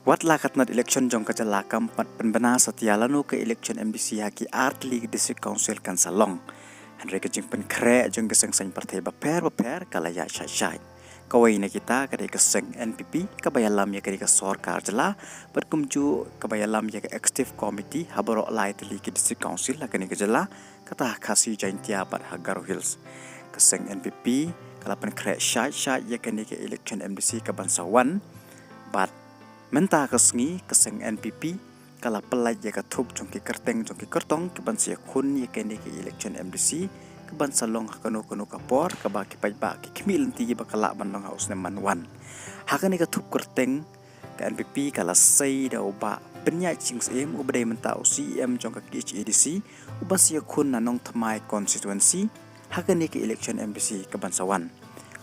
Wat lakat nat election jong kajalakam pat pynbna setia lanu ke election MDC haki art league district council kan salong. Henry kejing pen kre jong keseng seng partai baper kalaya syai. Kawai na kita kadai keseng NPP kabayalam ya kadai kesor karjela berkumju kabayalam ya ke executive committee habarok lai league district council lakani kejela kata kasih jaintia pat Hagaro Hills. Keseng NPP kalapan kre syai ya kadai ke election MDC ke bansawan bat mynta kesngi keseng NPP kala pelai ya katup jongki kyrtong ke bansia kun ya kene ke election MDC ke bansa long hakanu kapor ke baki pajba ke kimil ti ba kala bandong haus neman wan hakani katup kyrtong ke NPP kala sei da Bah Pyniaid Sing Syiem ubdai mynta CM jongka KHADC ubansia kun na Nongthymmai constituency hakani ke election MDC ke bansa wan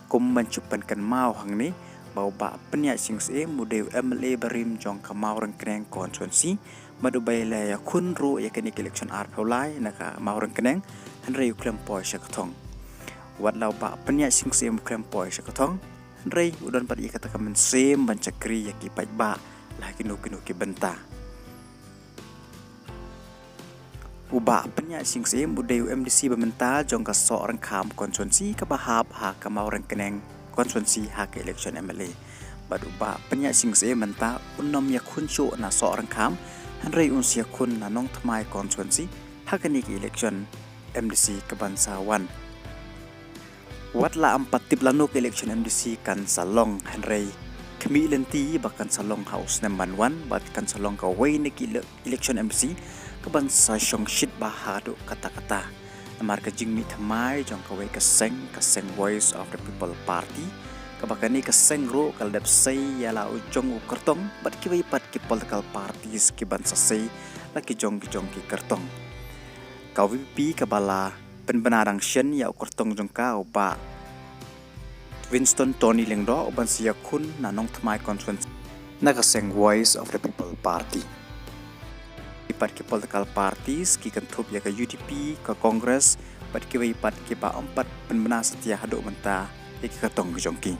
kum mencupan kan mau hangni Bah Pyniaid Sing Syiem mudew MLA barim jong kamau rengkeneng konstituensi madu baila Iakhun ru ya kini election art paulai naka mau rengkeneng henry uklem poi syakatong wat lau Bah Pyniaid Sing Syiem uklem poi syakatong henry udan pat ikata kamen sem bancakri ya ki pajba lah kinu ki benta Bah Pyniaid Sing Syiem mudew MDC bementa jong ka sok rengkam konstituensi kabahap ha kamau rengkeneng konstituensi hak election MLA. Badu Bah Pyniaid Sing Syiem menta unom Iakhun cho na seorang kam Henry unsia kun na Nongthymmai konstituensi hakani ke election MDC kebansawan. Watla 4 tip lanu ke election MDC kan salong Henry kemi lenti bahkan salong house number 1 bahkan salong kawai ne ke election MDC kebansa syong shit bahadu kata-kata. Namar kejing Nongthymmai jong kawai keseng voice of the people party kabakani keseng ro kaldap sei yala ujong kyrtong bat kiwei pat ki political parties ki bansa sei laki jong ki kyrtong KVP kabala pynbna syen ya kyrtong jong ka ba Winston Tony lengdo ban Iakhun na Nongthymmai conference na keseng voice of the people party pat ki political parties ki kantup ya ke UDP ke Kongres pat ki pat ki ba 4 pynbna setia haduk menta ya ki katong jongki